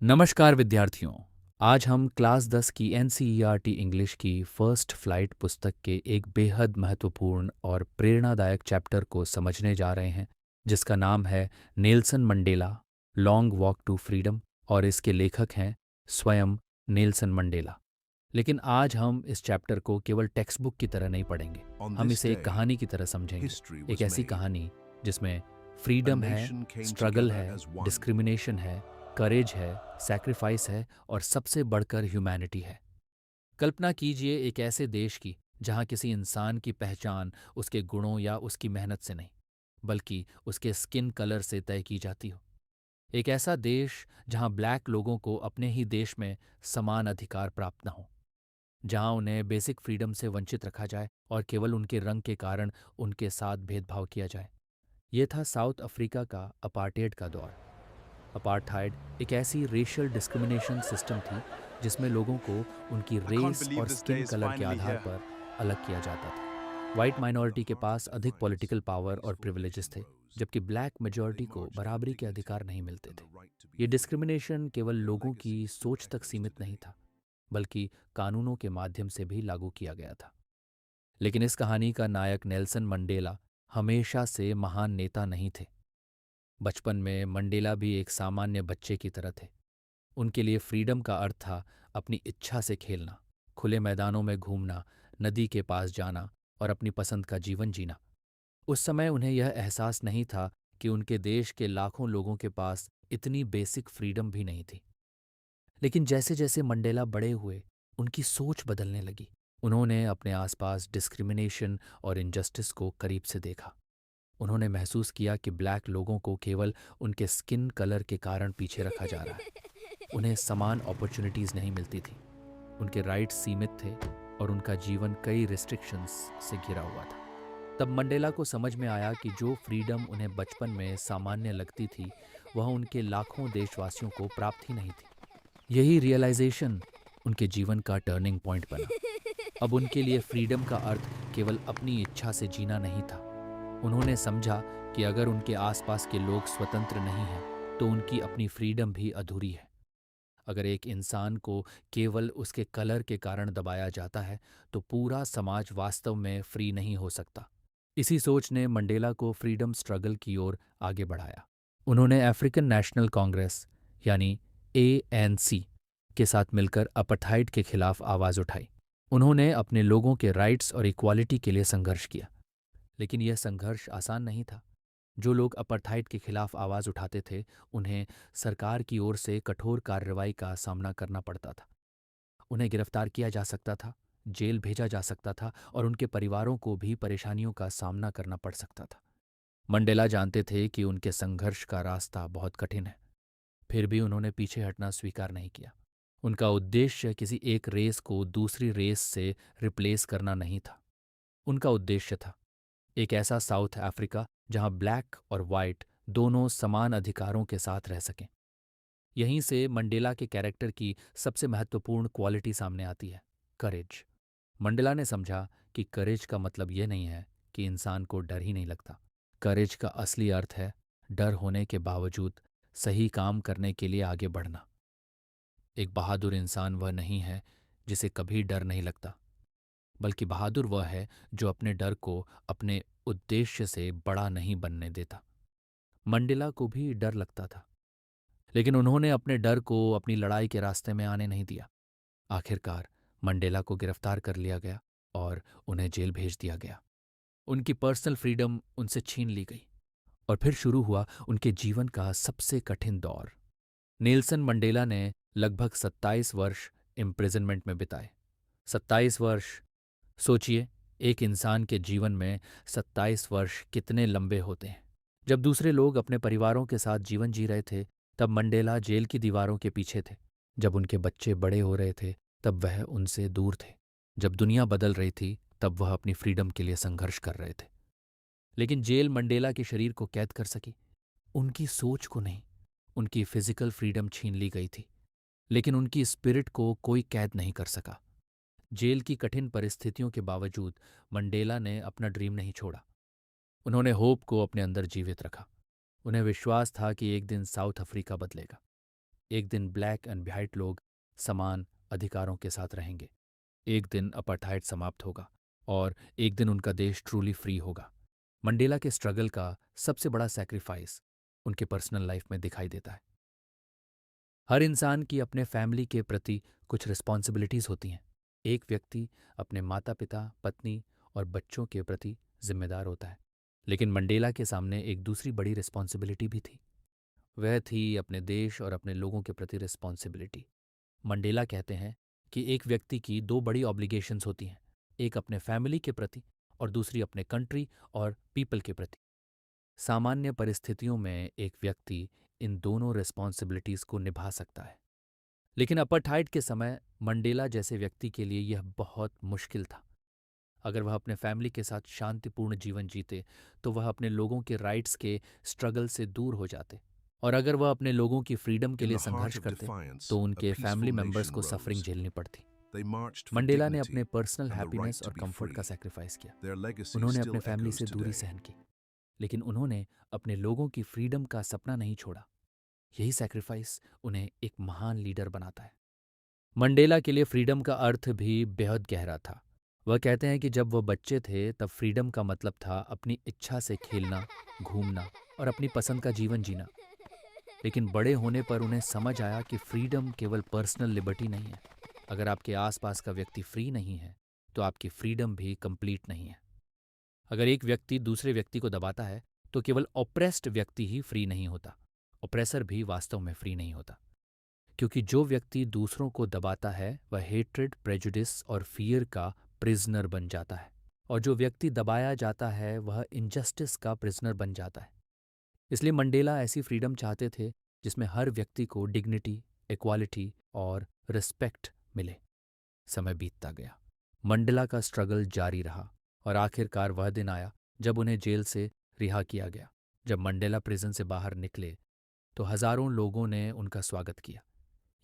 नमस्कार विद्यार्थियों। आज हम क्लास 10 की एनसीईआरटी इंग्लिश की फर्स्ट फ्लाइट पुस्तक के एक बेहद महत्वपूर्ण और प्रेरणादायक चैप्टर को समझने जा रहे हैं, जिसका नाम है Nelson Mandela long walk to freedom, और इसके लेखक हैं स्वयं नेल्सन मंडेला। लेकिन आज हम इस चैप्टर को केवल टेक्स्ट बुक की तरह नहीं पढ़ेंगे। On हम this इसे एक day, कहानी की तरह समझेंगे। history एक was ऐसी made. कहानी जिसमें A फ्रीडम है, nation came स्ट्रगल together है, as one. डिस्क्रिमिनेशन है, करेज है, सैक्रिफाइस है, और सबसे बढ़कर ह्यूमैनिटी है। कल्पना कीजिए एक ऐसे देश की जहां किसी इंसान की पहचान उसके गुणों या उसकी मेहनत से नहीं, बल्कि उसके स्किन कलर से तय की जाती हो। एक ऐसा देश जहां ब्लैक लोगों को अपने ही देश में समान अधिकार प्राप्त न हो, जहां उन्हें बेसिक फ्रीडम से वंचित रखा जाए और केवल उनके रंग के कारण उनके साथ भेदभाव किया जाए। ये था साउथ अफ्रीका का अपार्टेड का दौर। अपार्थाइड एक ऐसी रेशियल डिस्क्रिमिनेशन सिस्टम थी जिसमें लोगों को उनकी I can't रेस believe और this day skin is colour के finally आधार here. पर अलग किया जाता था। वाइट माइनॉरिटी के पास अधिक पॉलिटिकल पावर और प्रिविलेजेस थे, जबकि ब्लैक मेजॉरिटी को बराबरी के अधिकार नहीं मिलते थे। ये डिस्क्रिमिनेशन केवल लोगों की सोच तक सीमित नहीं था, बल्कि कानूनों के माध्यम से भी लागू किया गया था। लेकिन इस कहानी का नायक नेल्सन मंडेला हमेशा से महान नेता नहीं थे। बचपन में मंडेला भी एक सामान्य बच्चे की तरह थे। उनके लिए फ्रीडम का अर्थ था अपनी इच्छा से खेलना, खुले मैदानों में घूमना, नदी के पास जाना और अपनी पसंद का जीवन जीना। उस समय उन्हें यह एहसास नहीं था कि उनके देश के लाखों लोगों के पास इतनी बेसिक फ्रीडम भी नहीं थी। लेकिन जैसे जैसे मंडेला बड़े हुए, उनकी सोच बदलने लगी। उन्होंने अपने आसपास डिस्क्रिमिनेशन और इनजस्टिस को करीब से देखा। उन्होंने महसूस किया कि ब्लैक लोगों को केवल उनके स्किन कलर के कारण पीछे रखा जा रहा है। उन्हें समान अपॉर्चुनिटीज़ नहीं मिलती थी, उनके राइट्स सीमित थे और उनका जीवन कई रिस्ट्रिक्शंस से घिरा हुआ था। तब मंडेला को समझ में आया कि जो फ्रीडम उन्हें बचपन में सामान्य लगती थी, वह उनके लाखों देशवासियों को प्राप्त ही नहीं थी। यही रियलाइजेशन उनके जीवन का टर्निंग पॉइंट बना। अब उनके लिए फ्रीडम का अर्थ केवल अपनी इच्छा से जीना नहीं था। उन्होंने समझा कि अगर उनके आसपास के लोग स्वतंत्र नहीं हैं, तो उनकी अपनी फ्रीडम भी अधूरी है। अगर एक इंसान को केवल उसके कलर के कारण दबाया जाता है, तो पूरा समाज वास्तव में फ्री नहीं हो सकता। इसी सोच ने मंडेला को फ्रीडम स्ट्रगल की ओर आगे बढ़ाया। उन्होंने अफ्रीकन नेशनल कांग्रेस यानी एएनसी के साथ मिलकर अपार्थाइड के खिलाफ आवाज़ उठाई। उन्होंने अपने लोगों के राइट्स और इक्वालिटी के लिए संघर्ष किया। लेकिन यह संघर्ष आसान नहीं था। जो लोग अपार्थाइड के खिलाफ आवाज़ उठाते थे, उन्हें सरकार की ओर से कठोर कार्रवाई का सामना करना पड़ता था। उन्हें गिरफ्तार किया जा सकता था, जेल भेजा जा सकता था और उनके परिवारों को भी परेशानियों का सामना करना पड़ सकता था। मंडेला जानते थे कि उनके संघर्ष का रास्ता बहुत कठिन है, फिर भी उन्होंने पीछे हटना स्वीकार नहीं किया। उनका उद्देश्य किसी एक रेस को दूसरी रेस से रिप्लेस करना नहीं था। उनका उद्देश्य था एक ऐसा साउथ अफ्रीका जहां ब्लैक और वाइट दोनों समान अधिकारों के साथ रह सकें। यहीं से मंडेला के कैरेक्टर की सबसे महत्वपूर्ण क्वालिटी सामने आती है, करेज। मंडेला ने समझा कि करेज का मतलब ये नहीं है कि इंसान को डर ही नहीं लगता। करेज का असली अर्थ है डर होने के बावजूद सही काम करने के लिए आगे बढ़ना। एक बहादुर इंसान वह नहीं है जिसे कभी डर नहीं लगता, बल्कि बहादुर वह है जो अपने डर को अपने उद्देश्य से बड़ा नहीं बनने देता। मंडेला को भी डर लगता था, लेकिन उन्होंने अपने डर को अपनी लड़ाई के रास्ते में आने नहीं दिया। आखिरकार मंडेला को गिरफ्तार कर लिया गया और उन्हें जेल भेज दिया गया। उनकी पर्सनल फ्रीडम उनसे छीन ली गई और फिर शुरू हुआ उनके जीवन का सबसे कठिन दौर। नेल्सन मंडेला ने लगभग 27 वर्ष इम्प्रिजनमेंट में बिताए। 27 वर्ष, सोचिए, एक इंसान के जीवन में 27 वर्ष कितने लंबे होते हैं। जब दूसरे लोग अपने परिवारों के साथ जीवन जी रहे थे, तब मंडेला जेल की दीवारों के पीछे थे। जब उनके बच्चे बड़े हो रहे थे, तब वह उनसे दूर थे। जब दुनिया बदल रही थी, तब वह अपनी फ्रीडम के लिए संघर्ष कर रहे थे। लेकिन जेल मंडेला के शरीर को कैद कर सकी, उनकी सोच को नहीं। उनकी फिजिकल फ्रीडम छीन ली गई थी, लेकिन उनकी स्पिरिट को कोई कैद नहीं कर सका। जेल की कठिन परिस्थितियों के बावजूद मंडेला ने अपना ड्रीम नहीं छोड़ा। उन्होंने होप को अपने अंदर जीवित रखा। उन्हें विश्वास था कि एक दिन साउथ अफ्रीका बदलेगा। एक दिन ब्लैक एंड वाइट लोग समान अधिकारों के साथ रहेंगे। एक दिन अपार्थाइड समाप्त होगा और एक दिन उनका देश ट्रूली फ्री होगा। मंडेला के स्ट्रगल का सबसे बड़ा सैक्रिफाइस उनके पर्सनल लाइफ में दिखाई देता है। हर इंसान की अपने फैमिली के प्रति कुछ रिस्पॉन्सिबिलिटीज होती हैं। एक व्यक्ति अपने माता पिता, पत्नी और बच्चों के प्रति जिम्मेदार होता है। लेकिन मंडेला के सामने एक दूसरी बड़ी रिस्पॉन्सिबिलिटी भी थी। वह थी अपने देश और अपने लोगों के प्रति रिस्पॉन्सिबिलिटी। मंडेला कहते हैं कि एक व्यक्ति की दो बड़ी ऑब्लिगेशंस होती हैं, एक अपने फैमिली के प्रति और दूसरी अपने कंट्री और पीपल के प्रति। सामान्य परिस्थितियों में एक व्यक्ति इन दोनों रिस्पॉन्सिबिलिटीज को निभा सकता है, लेकिन अपार्थाइड के समय मंडेला जैसे व्यक्ति के लिए यह बहुत मुश्किल था। अगर वह अपने फैमिली के साथ शांतिपूर्ण जीवन जीते तो वह अपने लोगों के राइट्स के स्ट्रगल से दूर हो जाते, और अगर वह अपने लोगों की फ्रीडम के In लिए the heart संघर्ष of करते defiance, तो a उनके फैमिली peaceful मेंबर्स nation को सफरिंग rose. झेलनी पड़ती। They marched for मंडेला ने dignity अपने personal and the right happiness to और be कंफर्ट का free. सैक्रिफाइस किया। Their legacy उन्होंने still अपने फैमिली echoes से दूरी today. सहन की, लेकिन उन्होंने अपने लोगों की फ्रीडम का सपना नहीं छोड़ा। यही सैक्रिफाइस उन्हें एक महान लीडर बनाता है। मंडेला के लिए फ्रीडम का अर्थ भी बेहद गहरा था। वह कहते हैं कि जब वह बच्चे थे तब फ्रीडम का मतलब था अपनी इच्छा से खेलना, घूमना और अपनी पसंद का जीवन जीना। लेकिन बड़े होने पर उन्हें समझ आया कि फ्रीडम केवल पर्सनल लिबर्टी नहीं है। अगर आपके आसपास का व्यक्ति फ्री नहीं है तो आपकी फ्रीडम भी कंप्लीट नहीं है। अगर एक व्यक्ति दूसरे व्यक्ति को दबाता है तो केवल ऑप्रेस्ड व्यक्ति ही फ्री नहीं होता, ऑप्रेसर भी वास्तव में फ्री नहीं होता। क्योंकि जो व्यक्ति दूसरों को दबाता है वह हेट्रेड, प्रेजुडिस और फियर का प्रिजनर बन जाता है, और जो व्यक्ति दबाया जाता है वह इनजस्टिस का प्रिजनर बन जाता है। इसलिए मंडेला ऐसी फ्रीडम चाहते थे जिसमें हर व्यक्ति को डिग्निटी, इक्वालिटी और रिस्पेक्ट मिले। समय बीतता गया, मंडेला का स्ट्रगल जारी रहा और आखिरकार वह दिन आया जब उन्हें जेल से रिहा किया गया। जब मंडेला प्रिजन से बाहर निकले तो हजारों लोगों ने उनका स्वागत किया।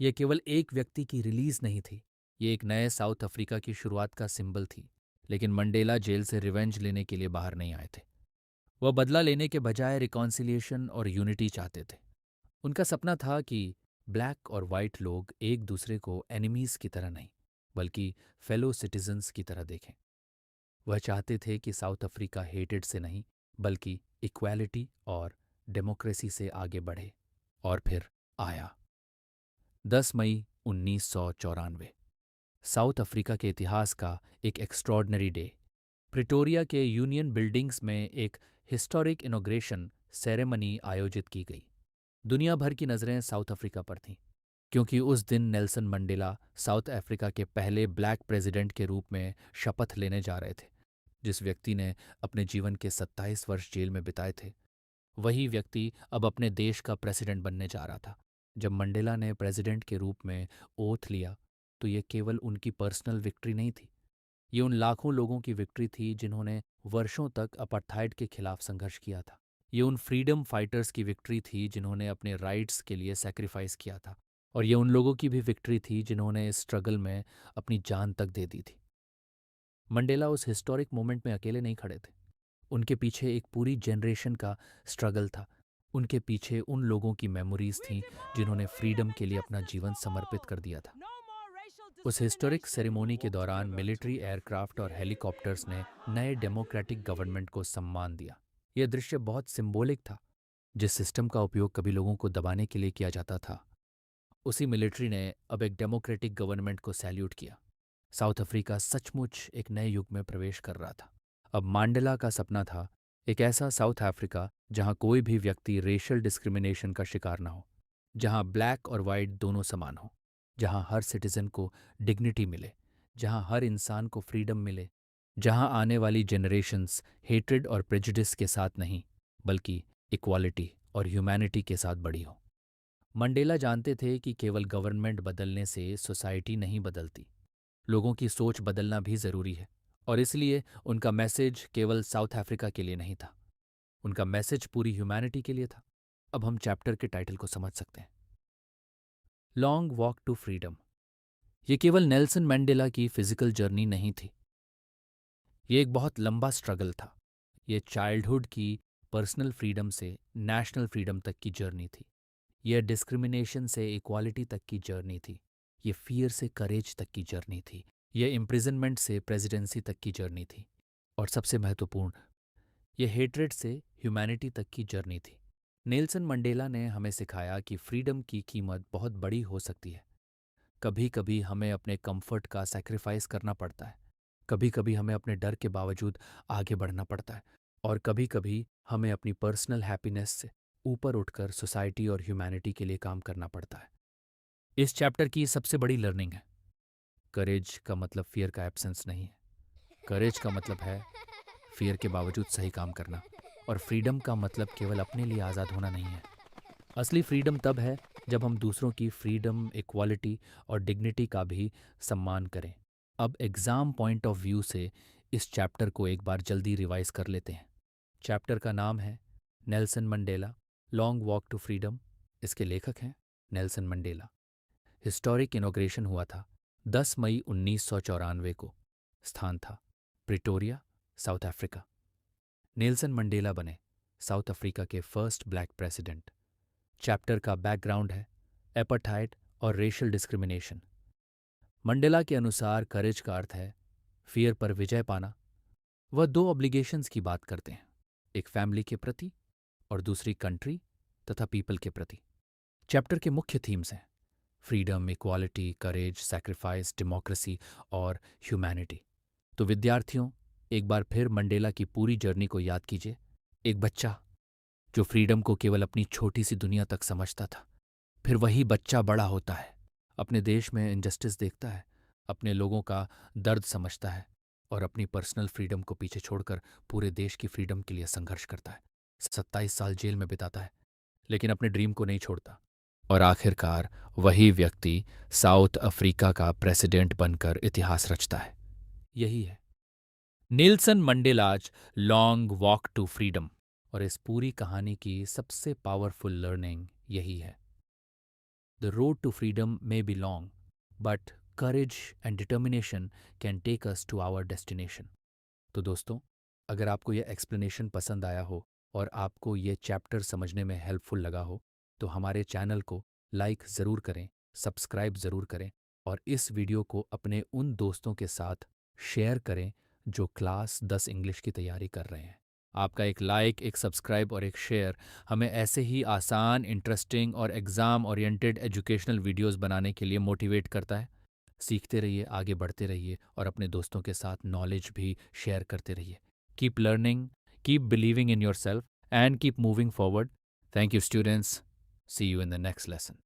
यह केवल एक व्यक्ति की रिलीज नहीं थी, ये एक नए साउथ अफ्रीका की शुरुआत का सिंबल थी। लेकिन मंडेला जेल से रिवेंज लेने के लिए बाहर नहीं आए थे। वह बदला लेने के बजाय रिकॉन्सिलिएशन और यूनिटी चाहते थे। उनका सपना था कि ब्लैक और वाइट लोग एक दूसरे को एनिमीज की तरह नहीं बल्कि फेलो सिटीजन्स की तरह देखें। वह चाहते थे कि साउथ अफ्रीका हेटेड से नहीं बल्कि इक्वालिटी और डेमोक्रेसी से आगे बढ़े। और फिर आया 10 मई 1994, साउथ अफ्रीका के इतिहास का एक एक्स्ट्रॉर्डनरी डे। प्रिटोरिया के यूनियन बिल्डिंग्स में एक हिस्टोरिक इनॉग्रेशन सेरेमनी आयोजित की गई। दुनिया भर की नज़रें साउथ अफ्रीका पर थीं, क्योंकि उस दिन नेल्सन मंडेला साउथ अफ्रीका के पहले ब्लैक प्रेसिडेंट के रूप में शपथ लेने जा रहे थे। जिस व्यक्ति ने अपने जीवन के 27 वर्ष जेल में बिताए थे, वही व्यक्ति अब अपने देश का प्रेसिडेंट बनने जा रहा था। जब मंडेला ने प्रेसिडेंट के रूप में ओथ लिया तो ये केवल उनकी पर्सनल विक्ट्री नहीं थी, ये उन लाखों लोगों की विक्ट्री थी जिन्होंने वर्षों तक अपार्थाइड के खिलाफ संघर्ष किया था। ये उन फ्रीडम फाइटर्स की विक्ट्री थी जिन्होंने अपने राइट्स के लिए सैक्रिफाइस किया था, और ये उन लोगों की भी विक्ट्री थी जिन्होंने इस स्ट्रगल में अपनी जान तक दे दी थी। मंडेला उस हिस्टोरिक मोमेंट में अकेले नहीं खड़े थे। उनके पीछे एक पूरी जनरेशन का स्ट्रगल था। उनके पीछे उन लोगों की मेमोरीज थीं जिन्होंने फ्रीडम के लिए अपना जीवन समर्पित कर दिया था। उस हिस्टोरिक सेरेमनी के दौरान मिलिट्री एयरक्राफ्ट और हेलीकॉप्टर्स ने नए डेमोक्रेटिक गवर्नमेंट को सम्मान दिया। यह दृश्य बहुत सिंबॉलिक था। जिस सिस्टम का उपयोग कभी लोगों को दबाने के लिए किया जाता था, उसी मिलिट्री ने अब एक डेमोक्रेटिक गवर्नमेंट को सैल्यूट किया। साउथ अफ्रीका सचमुच एक नए युग में प्रवेश कर रहा था। अब मंडेला का सपना था एक ऐसा साउथ अफ्रीका जहां कोई भी व्यक्ति रेशियल डिस्क्रिमिनेशन का शिकार ना हो, जहां ब्लैक और वाइट दोनों समान हो, जहां हर सिटीजन को डिग्निटी मिले, जहां हर इंसान को फ्रीडम मिले, जहां आने वाली जनरेशन्स हेट्रेड और प्रेजुडिस के साथ नहीं बल्कि इक्वालिटी और ह्यूमैनिटी के साथ बड़ी हो। मंडेला जानते थे कि केवल गवर्नमेंट बदलने से सोसाइटी नहीं बदलती, लोगों की सोच बदलना भी ज़रूरी है। और इसलिए उनका मैसेज केवल साउथ अफ्रीका के लिए नहीं था, उनका मैसेज पूरी ह्यूमैनिटी के लिए था। अब हम चैप्टर के टाइटल को समझ सकते हैं, लॉन्ग वॉक टू फ्रीडम। ये केवल नेल्सन मंडेला की फिजिकल जर्नी नहीं थी, ये एक बहुत लंबा स्ट्रगल था। ये चाइल्डहुड की पर्सनल फ्रीडम से नेशनल फ्रीडम तक की जर्नी थी। यह डिस्क्रिमिनेशन से इक्वालिटी तक की जर्नी थी। ये फियर से करेज तक की जर्नी थी। यह इम्प्रिजनमेंट से प्रेसिडेंसी तक की जर्नी थी। और सबसे महत्वपूर्ण, यह हेट्रेड से ह्यूमैनिटी तक की जर्नी थी। नेल्सन मंडेला ने हमें सिखाया कि फ्रीडम की कीमत बहुत बड़ी हो सकती है। कभी कभी हमें अपने कंफर्ट का सैक्रिफाइस करना पड़ता है। कभी कभी हमें अपने डर के बावजूद आगे बढ़ना पड़ता है। और कभी कभी हमें अपनी पर्सनल हैप्पीनेस से ऊपर उठकर सोसाइटी और ह्यूमैनिटी के लिए काम करना पड़ता है। इस चैप्टर की सबसे बड़ी लर्निंग है, करेज का मतलब फियर का एब्सेंस नहीं है। करेज का मतलब है फियर के बावजूद सही काम करना। और फ्रीडम का मतलब केवल अपने लिए आज़ाद होना नहीं है। असली फ्रीडम तब है जब हम दूसरों की फ्रीडम, इक्वालिटी और डिग्निटी का भी सम्मान करें। अब एग्ज़ाम पॉइंट ऑफ व्यू से इस चैप्टर को एक बार जल्दी रिवाइज कर लेते हैं। चैप्टर का नाम है Nelson Mandela, long walk to freedom. इसके लेखक हैं नेल्सन मंडेला। हिस्टोरिक इनॉग्रेशन हुआ था 10 मई 1994 को। स्थान था Pretoria, south Africa. Nelson Mandela बने साउथ अफ्रीका के फर्स्ट ब्लैक प्रेसिडेंट। चैप्टर का बैकग्राउंड है एपार्थाइड और रेशियल डिस्क्रिमिनेशन। मंडेला के अनुसार करेज का अर्थ है फियर पर विजय पाना। वह दो ऑब्लिगेशंस की बात करते हैं, एक फैमिली के प्रति और दूसरी कंट्री तथा पीपल के प्रति। चैप्टर के मुख्य थीम्स हैं फ्रीडम, इक्वालिटी, करेज, सैक्रिफाइस, डेमोक्रेसी और ह्यूमैनिटी। तो विद्यार्थियों, एक बार फिर मंडेला की पूरी जर्नी को याद कीजिए। एक बच्चा जो फ्रीडम को केवल अपनी छोटी सी दुनिया तक समझता था, फिर वही बच्चा बड़ा होता है, अपने देश में इनजस्टिस देखता है, अपने लोगों का दर्द समझता है और अपनी पर्सनल फ्रीडम को पीछे छोड़कर पूरे देश की फ्रीडम के लिए संघर्ष करता है। 27 साल जेल में बिताता है, लेकिन अपने ड्रीम को नहीं छोड़ता। और आखिरकार वही व्यक्ति साउथ अफ्रीका का प्रेसिडेंट बनकर इतिहास रचता है। यही है Nelson Mandela's long walk to freedom. और इस पूरी कहानी की सबसे पावरफुल लर्निंग यही है, the road to freedom may be long, but courage and determination can take us to our destination. तो दोस्तों, अगर आपको यह एक्सप्लेनेशन पसंद आया हो और आपको ये चैप्टर समझने में हेल्पफुल लगा हो, तो हमारे चैनल को लाइक ज़रूर करें, सब्सक्राइब ज़रूर करें और इस वीडियो को अपने उन दोस्तों के साथ शेयर करें जो क्लास 10 इंग्लिश की तैयारी कर रहे हैं। आपका एक लाइक, एक सब्सक्राइब और एक शेयर हमें ऐसे ही आसान, इंटरेस्टिंग और एग्ज़ाम ओरिएंटेड एजुकेशनल वीडियोस बनाने के लिए मोटिवेट करता है। सीखते रहिए, आगे बढ़ते रहिए और अपने दोस्तों के साथ नॉलेज भी शेयर करते रहिए। Keep learning, keep believing in yourself and keep moving forward. Thank you students. See you in the next lesson.